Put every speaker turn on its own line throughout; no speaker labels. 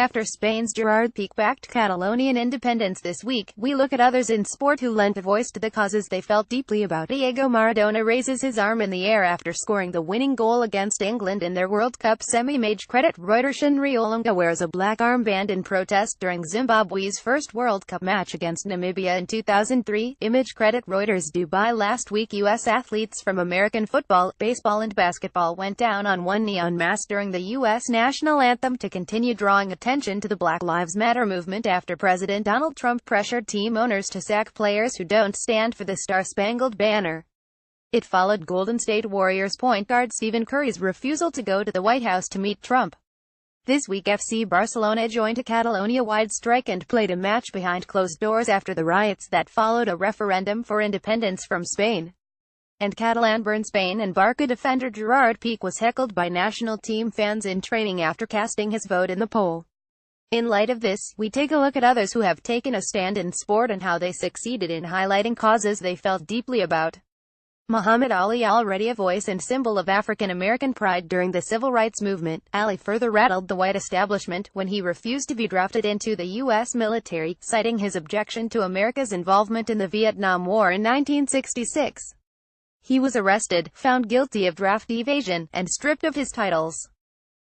After Spain's Gerard Pique backed Catalonian independence this week, we look at others in sport who lent a voice to the causes they felt deeply about. Diego Maradona raises his arm in the air after scoring the winning goal against England in their World Cup semi-match. Credit Reuters. Henry Olunga wears a black armband in protest during Zimbabwe's first World Cup match against Namibia in 2003. Image credit Reuters. Dubai. Last week, U.S. athletes from American football, baseball and basketball went down on one knee en masse during the U.S. national anthem to continue drawing attention to the Black Lives Matter movement after President Donald Trump pressured team owners to sack players who don't stand for the Star-Spangled Banner. It followed Golden State Warriors point guard Stephen Curry's refusal to go to the White House to meet Trump. This week, FC Barcelona joined a Catalonia-wide strike and played a match behind closed doors after the riots that followed a referendum for independence from Spain. And Catalan-born Spain and Barca defender Gerard Pique was heckled by national team fans in training after casting his vote in the poll. In light of this, we take a look at others who have taken a stand in sport and how they succeeded in highlighting causes they felt deeply about. Muhammad Ali. Already a voice and symbol of African-American pride during the civil rights movement, Ali further rattled the white establishment when he refused to be drafted into the U.S. military, citing his objection to America's involvement in the Vietnam War in 1966. He was arrested, found guilty of draft evasion, and stripped of his titles.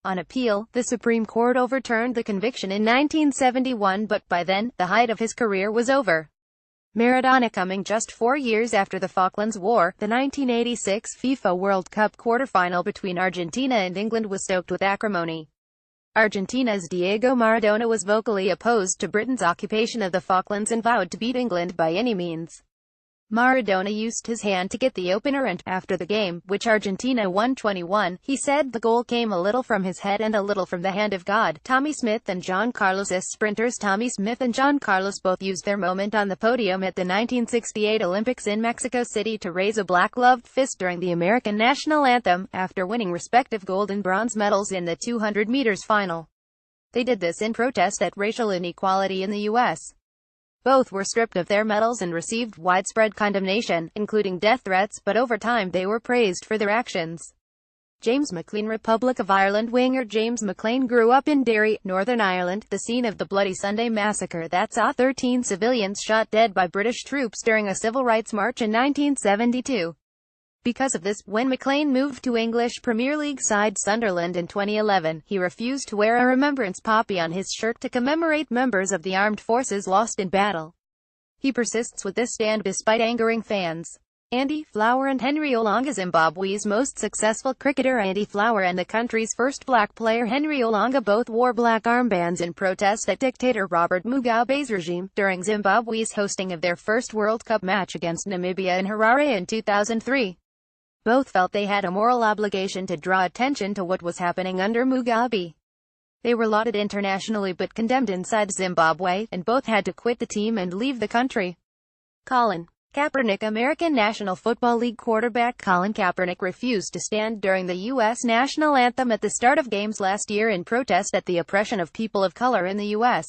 On appeal, the Supreme Court overturned the conviction in 1971, but by then, the height of his career was over. Maradona. Coming just 4 years after the Falklands War, the 1986 FIFA World Cup quarter-final between Argentina and England was stoked with acrimony. Argentina's Diego Maradona was vocally opposed to Britain's occupation of the Falklands and vowed to beat England by any means. Maradona used his hand to get the opener and, after the game, which Argentina won 20-1, he said the goal came a little from his head and a little from the hand of God. Tommy Smith and John Carlos. As sprinters, Tommy Smith and John Carlos both used their moment on the podium at the 1968 Olympics in Mexico City to raise a black-gloved fist during the American national anthem, after winning respective gold and bronze medals in the 200 meters final. They did this in protest at racial inequality in the U.S. Both were stripped of their medals and received widespread condemnation, including death threats, but over time they were praised for their actions. James McLean. Republic of Ireland winger James McLean grew up in Derry, Northern Ireland, the scene of the Bloody Sunday massacre that saw 13 civilians shot dead by British troops during a civil rights march in 1972. Because of this, when McLean moved to English Premier League side Sunderland in 2011, he refused to wear a remembrance poppy on his shirt to commemorate members of the armed forces lost in battle. He persists with this stand despite angering fans. Andy Flower and Henry Olunga. Zimbabwe's most successful cricketer Andy Flower and the country's first black player Henry Olunga both wore black armbands in protest at dictator Robert Mugabe's regime, during Zimbabwe's hosting of their first World Cup match against Namibia in Harare in 2003. Both felt they had a moral obligation to draw attention to what was happening under Mugabe. They were lauded internationally but condemned inside Zimbabwe, and both had to quit the team and leave the country. Colin Kaepernick. American National Football League quarterback Colin Kaepernick refused to stand during the U.S. national anthem at the start of games last year in protest at the oppression of people of color in the U.S.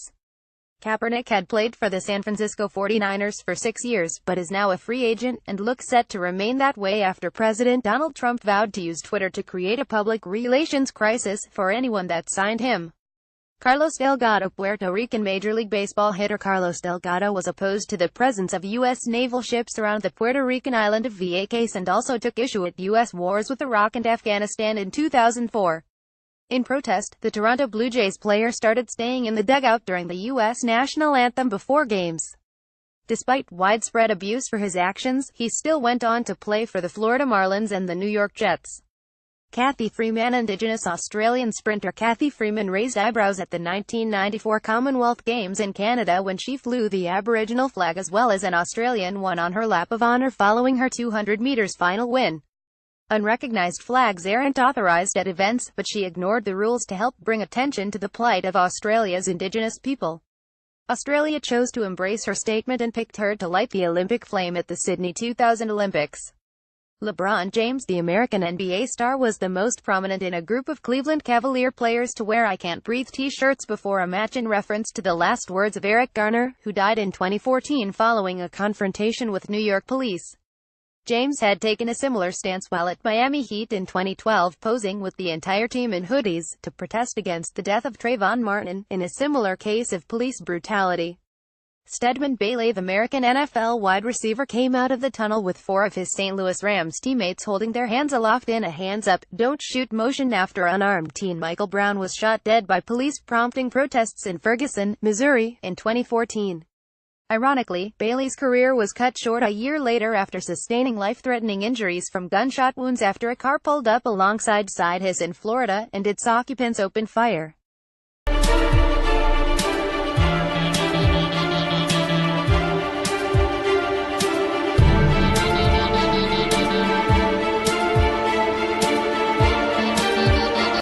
Kaepernick had played for the San Francisco 49ers for 6 years, but is now a free agent, and looks set to remain that way after President Donald Trump vowed to use Twitter to create a public relations crisis for anyone that signed him. Carlos Delgado. Puerto Rican Major League Baseball hitter Carlos Delgado was opposed to the presence of U.S. naval ships around the Puerto Rican island of Vieques and also took issue at U.S. wars with Iraq and Afghanistan in 2004. In protest, the Toronto Blue Jays player started staying in the dugout during the U.S. national anthem before games. Despite widespread abuse for his actions, he still went on to play for the Florida Marlins and the New York Jets. Cathy Freeman. Indigenous Australian sprinter Cathy Freeman raised eyebrows at the 1994 Commonwealth Games in Canada when she flew the Aboriginal flag as well as an Australian one on her lap of honour following her 200 metres final win. Unrecognized flags aren't authorized at events, but she ignored the rules to help bring attention to the plight of Australia's Indigenous people. Australia chose to embrace her statement and picked her to light the Olympic flame at the Sydney 2000 Olympics. LeBron James. The American NBA star was the most prominent in a group of Cleveland Cavalier players to wear "I Can't Breathe" t-shirts before a match in reference to the last words of Eric Garner, who died in 2014 following a confrontation with New York police. James had taken a similar stance while at Miami Heat in 2012, posing with the entire team in hoodies, to protest against the death of Trayvon Martin, in a similar case of police brutality. Stedman Bailey, the American NFL wide receiver, came out of the tunnel with 4 of his St. Louis Rams teammates holding their hands aloft in a hands-up, don't shoot motion after unarmed teen Michael Brown was shot dead by police, prompting protests in Ferguson, Missouri, in 2014. Ironically, Bailey's career was cut short a year later after sustaining life-threatening injuries from gunshot wounds after a car pulled up alongside his in Florida, and its occupants opened fire.